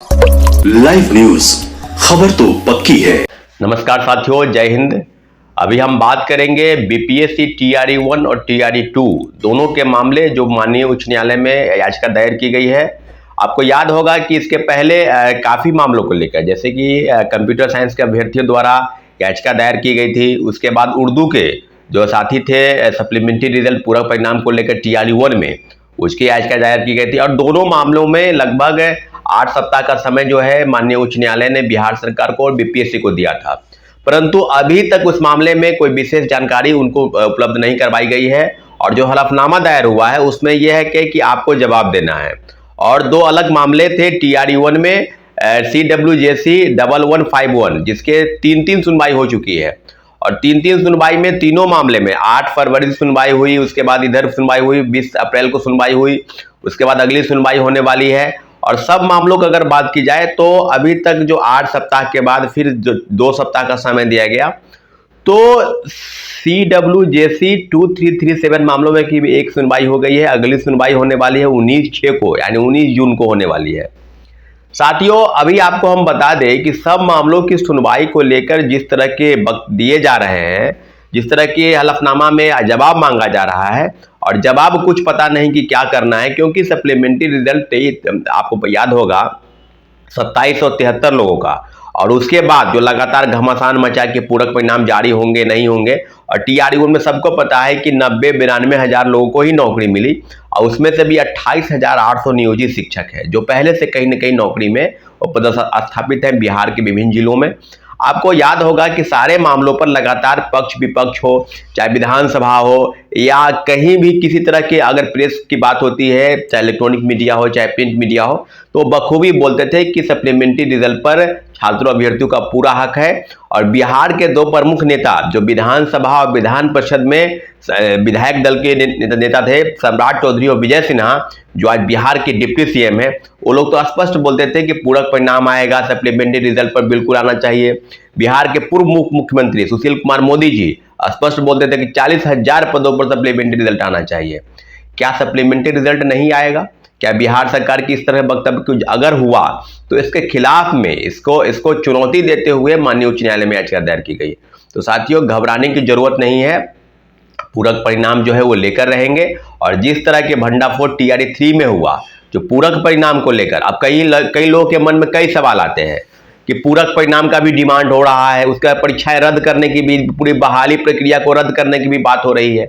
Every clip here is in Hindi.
लाइव न्यूज, खबर तो पक्की है। नमस्कार साथियों, जय हिंद। अभी हम बात करेंगे बीपीएससी टीआरई 1 और टीआरई 2 दोनों के मामले जो माननीय उच्च न्यायालय में याचिका दायर की गई है। आपको याद होगा कि इसके पहले काफ़ी मामलों को लेकर, जैसे कि कंप्यूटर साइंस के अभ्यर्थियों द्वारा याचिका दायर की गई थी। उसके बाद उर्दू के जो साथी थे सप्लीमेंट्री रिजल्ट पूरक परिणाम को लेकर टीआरई 1 में, उसकी याचिका दायर की गई थी। और दोनों मामलों में लगभग 8 सप्ताह का समय जो है माननीय उच्च न्यायालय ने बिहार सरकार को और बीपीएससी को दिया था, परंतु अभी तक उस मामले में कोई विशेष जानकारी उनको उपलब्ध नहीं करवाई गई है। और जो हलफनामा दायर हुआ है उसमें यह है कि आपको जवाब देना है। और दो अलग मामले थे टीआरई 1 में CWJC 1151, जिसके 3 सुनवाई हो चुकी है। और 3 सुनवाई में तीनों मामले में 8 फरवरी से सुनवाई हुई, उसके बाद इधर सुनवाई हुई, 20 अप्रैल को सुनवाई हुई, उसके बाद अगली सुनवाई होने वाली है। और सब मामलों की अगर बात की जाए तो अभी तक जो 8 सप्ताह के बाद फिर जो 2 सप्ताह का समय दिया गया, तो CWJC 2337 मामलों में की भी एक सुनवाई हो गई है। अगली सुनवाई होने वाली है 19/6 को, यानी 19 जून को होने वाली है। साथियों, अभी आपको हम बता दें कि सब मामलों की सुनवाई को लेकर जिस तरह के वक्त दिए जा रहे हैं, जिस तरह के हलफनामा में जवाब मांगा जा रहा है, और जवाब कुछ पता नहीं कि क्या करना है, क्योंकि सप्लीमेंट्री रिजल्ट आपको याद होगा 2773 लोगों का। और उसके बाद जो लगातार घमासान मचा के पूरक परिणाम जारी होंगे नहीं होंगे। और टीआरई 1 में सबको पता है कि 90-92 हज़ार लोगों को ही नौकरी मिली, और उसमें से भी 28,800 नियोजित शिक्षक है जो पहले से कहीं न कहीं नौकरी में स्थापित है बिहार के विभिन्न जिलों में। आपको याद होगा कि सारे मामलों पर लगातार पक्ष विपक्ष हो, चाहे विधानसभा हो या कहीं भी किसी तरह के अगर प्रेस की बात होती है, चाहे इलेक्ट्रॉनिक मीडिया हो चाहे प्रिंट मीडिया हो, तो बखूबी बोलते थे कि सप्लीमेंट्री रिजल्ट पर छात्रों अभ्यर्थियों का पूरा हक है। और बिहार के दो प्रमुख नेता जो विधानसभा और विधान परिषद में विधायक दल के नेता थे, सम्राट चौधरी और विजय सिन्हा, जो आज बिहार के डिप्टी सीएम है, वो लोग तो स्पष्ट बोलते थे कि पूरक परिणाम आएगा, सप्लीमेंट्री रिजल्ट पर बिल्कुल आना चाहिए। बिहार के पूर्व मुख्यमंत्री सुशील कुमार मोदी जी स्पष्ट बोलते थे कि 40,000 पदों पर सप्लीमेंट्री रिजल्ट आना चाहिए। क्या सप्लीमेंट्री रिजल्ट नहीं आएगा? क्या बिहार सरकार की इस तरह वक्तव्य अगर हुआ तो इसके खिलाफ में इसको चुनौती देते हुए माननीय उच्च न्यायालय में याचिका दायर की गई। तो साथियों, घबराने की जरूरत नहीं है, पूरक परिणाम जो है वो लेकर रहेंगे। और जिस तरह के भंडाफोड़ टीआरई 3 में हुआ, जो पूरक परिणाम को लेकर अब कई लोगों के मन में कई सवाल आते हैं कि पूरक परिणाम का भी डिमांड हो रहा है, उसका परीक्षाएं रद्द करने की भी, पूरी बहाली प्रक्रिया को रद्द करने की भी बात हो रही है।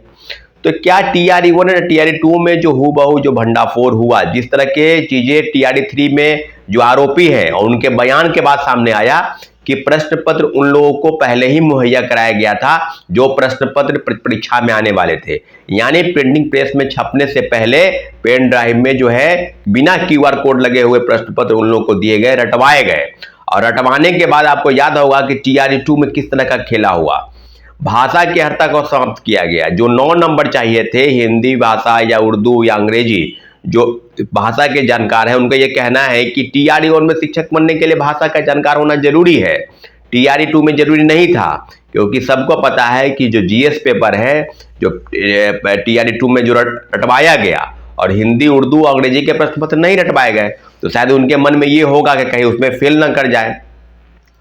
तो क्या टीआरई 1 और टीआरई 2 में जो हूबहू जो भंडाफोड़ हुआ, जिस तरह के चीजें टीआरई 3 में जो आरोपी हैं और उनके बयान के बाद सामने आया कि प्रश्न पत्र उन लोगों को पहले ही मुहैया कराया गया था जो प्रश्न पत्र परीक्षा में आने वाले थे, यानी प्रिंटिंग प्रेस में छपने से पहले पेन ड्राइव में जो है बिना क्यूआर कोड लगे हुए प्रश्न पत्र उन लोगों को दिए गए, रटवाए गए। और रटवाने के बाद आपको याद होगा कि टीआरई 2 में किस तरह का खेला हुआ। भाषा की हरता को समाप्त किया गया। जो 9 नंबर चाहिए थे हिंदी भाषा या उर्दू या अंग्रेजी, जो भाषा के जानकार हैं, उनका ये कहना है कि टीआरई 1 में शिक्षक बनने के लिए भाषा का जानकार होना जरूरी है, टीआरई 2 में जरूरी नहीं था। क्योंकि सबको पता है कि जो जीएस पेपर है, जो टीआरई 2 में जो रटवाया गया, और हिंदी उर्दू अंग्रेजी के प्रश्न पत्र नहीं रटवाए गए, तो शायद उनके मन में ये होगा कि कहीं उसमें फेल ना कर जाए।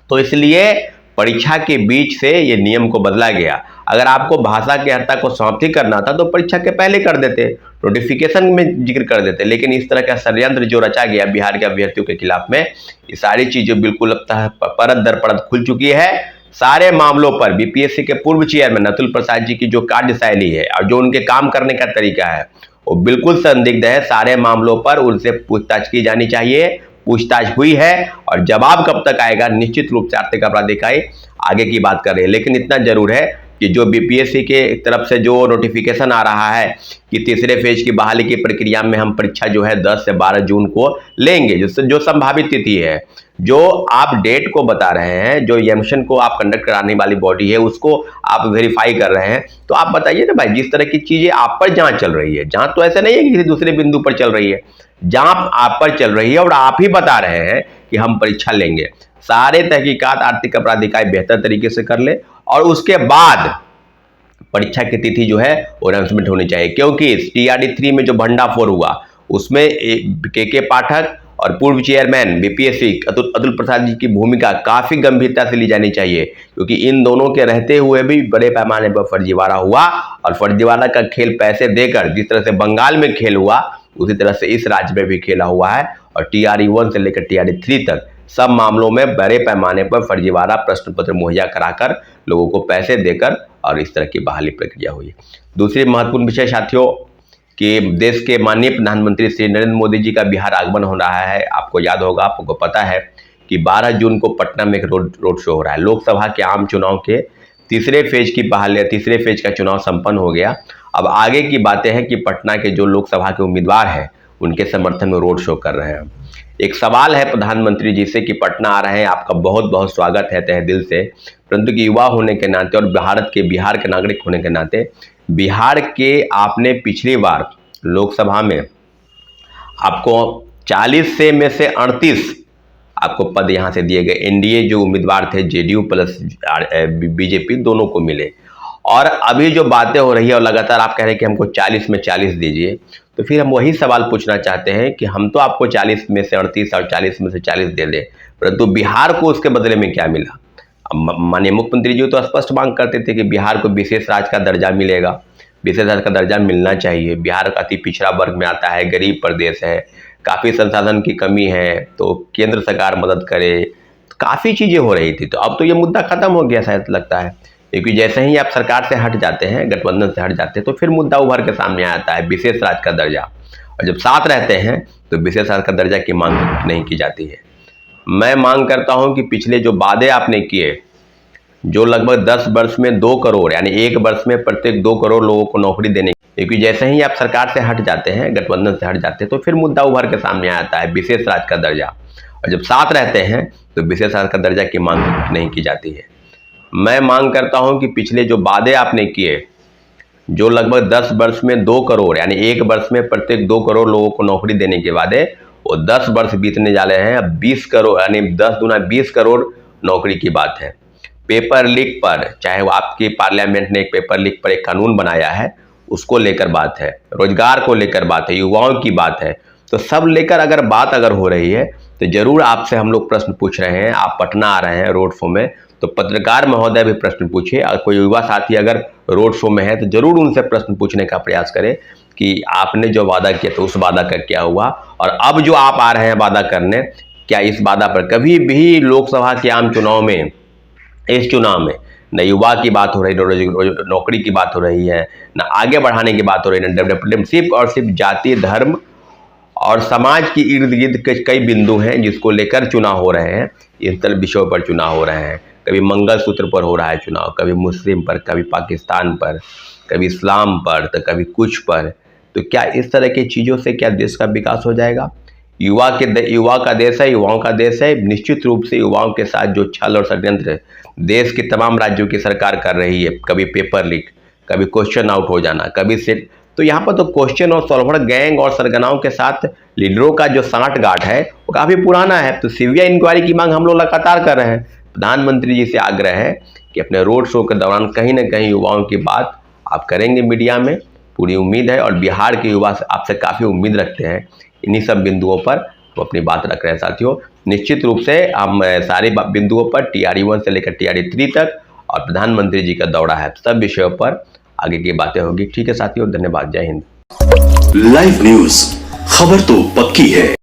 तो इसलिए परीक्षा के बीच से ये नियम को बदला गया। अगर आपको भाषा की हरता को समाप्ति करना था तो परीक्षा के पहले कर देते, नोटिफिकेशन में जिक्र कर देते। लेकिन इस तरह का षड्यंत्र जो रचा गया बिहार के अभ्यर्थियों के खिलाफ में, ये सारी चीजें बिल्कुल परत दर परत खुल चुकी है। सारे मामलों पर बीपीएससी के पूर्व चेयरमैन अतुल प्रसाद जी की जो कार्यशैली है और जो उनके काम करने का तरीका है वो बिल्कुल संदिग्ध है। सारे मामलों पर उनसे पूछताछ की जानी चाहिए, पूछताछ हुई है, और जवाब कब तक आएगा निश्चित रूप से आर्थिक अपराध इकाई आगे की बात कर रही है। लेकिन इतना जरूर है कि जो बीपीएससी के तरफ से जो नोटिफिकेशन आ रहा है कि तीसरे फेज की बहाली की प्रक्रिया में हम परीक्षा जो है 10 से 12 जून को लेंगे, जो संभावित तिथि है, जो आप डेट को बता रहे हैं, जो एग्जामिनेशन को आप कंडक्ट कराने वाली बॉडी है उसको आप वेरीफाई कर रहे हैं, तो आप बताइए ना भाई, जिस तरह की चीजें आप पर जांच चल रही है, जांच तो ऐसे नहीं है कि किसी दूसरे बिंदु पर चल रही है, जांच आप पर चल रही है और आप ही बता रहे हैं कि हम परीक्षा लेंगे। सारे तहकीकात आर्थिक अपराध इकाई बेहतर तरीके से कर ले और उसके बाद परीक्षा की तिथि जो है वो अनाउंसमेंट होनी चाहिए। क्योंकि टीआरई 3 में जो भंडाफोड़ हुआ उसमें के पाठक और पूर्व चेयरमैन बीपीएससी अतुल प्रसाद जी की भूमिका काफी गंभीरता से ली जानी चाहिए, क्योंकि इन दोनों के रहते हुए भी बड़े पैमाने पर फर्जीवाड़ा हुआ और फर्जीवाड़ा का खेल पैसे देकर जिस तरह से बंगाल में खेल हुआ उसी तरह से इस राज्य में भी खेला हुआ है। और TRE 1 से लेकर TRE 3 तक सब मामलों में बड़े पैमाने पर फर्जीवाड़ा प्रश्न पत्र मुहैया कराकर लोगों को पैसे देकर और इस तरह की बहाली प्रक्रिया हुई। दूसरी महत्वपूर्ण विषय साथियों कि देश के माननीय प्रधानमंत्री श्री नरेंद्र मोदी जी का बिहार आगमन हो रहा है। आपको याद होगा, आपको पता है कि 12 जून को पटना में एक रोड शो हो रहा है। लोकसभा के आम चुनाव के तीसरे फेज का चुनाव संपन्न हो गया। अब आगे की बातें हैं कि पटना के जो लोकसभा के उम्मीदवार हैं उनके समर्थन में रोड शो कर रहे हैं। एक सवाल है प्रधानमंत्री जी से कि पटना आ रहे हैं, आपका बहुत बहुत स्वागत है तहे दिल से, परंतु कि युवा होने के नाते और बिहार के नागरिक होने के नाते बिहार के आपने पिछली बार लोकसभा में आपको 40 में से 38 आपको पद यहां से दिए गए। एनडीए जो उम्मीदवार थे जेडीयू प्लस बीजेपी दोनों को मिले। और अभी जो बातें हो रही है और लगातार आप कह रहे हैं कि हमको 40 में 40 दीजिए, तो फिर हम वही सवाल पूछना चाहते हैं कि हम तो आपको 40 में से 38 और 40 में से 40 दे दें, परंतु बिहार को उसके बदले में क्या मिला? माननीय मुख्यमंत्री जी तो स्पष्ट मांग करते थे कि बिहार को विशेष राज्य का दर्जा मिलेगा, विशेष राज्य का दर्जा मिलना चाहिए। बिहार अति पिछड़ा वर्ग में आता है, गरीब प्रदेश है, काफ़ी संसाधन की कमी है, तो केंद्र सरकार मदद करे, काफ़ी चीज़ें हो रही थी। तो अब तो ये मुद्दा खत्म हो गया शायद लगता है, क्योंकि जैसे ही आप सरकार से हट जाते हैं, गठबंधन से हट जाते हैं, तो फिर मुद्दा उभर के सामने आता है विशेष राज्य का दर्जा। और जब साथ रहते हैं तो विशेष राज्य का दर्जा की मांग नहीं की जाती है। मैं मांग करता हूं कि पिछले जो वादे आपने किए, जो लगभग 10 वर्ष में 2 करोड़ यानी एक वर्ष में प्रत्येक 2 करोड़ लोगों को नौकरी देने, क्योंकि जैसे ही आप सरकार से हट जाते हैं, गठबंधन से हट जाते हैं, तो फिर मुद्दा उभर के सामने आता है विशेष राज्य का दर्जा। और जब साथ रहते हैं तो विशेष राज्य का दर्जा की मांग नहीं की जाती है। मैं मांग करता हूं कि पिछले जो वादे आपने किए, जो लगभग 10 वर्ष में 2 करोड़ यानी एक वर्ष में प्रत्येक 2 करोड़ लोगों को नौकरी देने के वादे, वो 10 वर्ष बीतने जा रहे हैं। अब 20 करोड़ यानी 10 दूना 20 करोड़ नौकरी की बात है। पेपर लीक पर, चाहे वो आपकी पार्लियामेंट ने एक पेपर लीक पर एक कानून बनाया है, उसको लेकर बात है, रोजगार को लेकर बात है, युवाओं की बात है, तो सब लेकर अगर बात हो रही है तो जरूर आपसे हम लोग प्रश्न पूछ रहे हैं। आप पटना आ रहे हैं रोड शो में, तो पत्रकार महोदय भी प्रश्न पूछिए, और कोई युवा साथी अगर रोड शो में है तो जरूर उनसे प्रश्न पूछने का प्रयास करें कि आपने जो वादा किया तो उस वादा का क्या हुआ, और अब जो आप आ रहे हैं वादा करने, क्या इस वादा पर कभी भी लोकसभा के आम चुनाव में, इस चुनाव में न युवा की बात हो रही, न नौकरी की बात हो रही है, न आगे बढ़ाने की बात हो रही है, न डेवलपमेंट, सिर्फ और सिर्फ जाति, धर्म और समाज की इर्द गिर्द के कई बिंदु हैं जिसको लेकर चुनाव हो रहे हैं। इन तरह विषयों पर चुनाव हो रहे हैं। कभी मंगलसूत्र पर हो रहा है चुनाव, कभी मुस्लिम पर, कभी पाकिस्तान पर, कभी इस्लाम पर, तो कभी कुछ पर। तो क्या इस तरह की चीज़ों से क्या देश का विकास हो जाएगा? युवा का देश है, युवाओं का देश है। निश्चित रूप से युवाओं के साथ जो छल और षड्यंत्र देश के तमाम राज्यों की सरकार कर रही है, कभी पेपर लीक, कभी क्वेश्चन आउट हो जाना, कभी सिर्फ, तो यहाँ पर तो क्वेश्चन और सॉल्वर गैंग और सरगनाओं के साथ लीडरों का जो सांठगांठ है वो काफ़ी पुराना है। तो सीबीआई इंक्वायरी की मांग हम लोग लगातार कर रहे हैं। प्रधानमंत्री जी से आग्रह है कि अपने रोड शो के दौरान कहीं ना कहीं युवाओं की बात आप करेंगे मीडिया में, पूरी उम्मीद है। और बिहार के युवा आपसे काफ़ी उम्मीद रखते हैं। इन्हीं सब बिंदुओं पर हम अपनी बात रख रहे हैं साथियों। निश्चित रूप से हम सारे बिंदुओं पर TRE 1 से लेकर TRE 3 तक और प्रधानमंत्री जी का दौरा है, सब विषयों पर आगे की बातें होगी। ठीक है साथियों, धन्यवाद, जय हिंद। लाइव न्यूज, खबर तो पक्की है।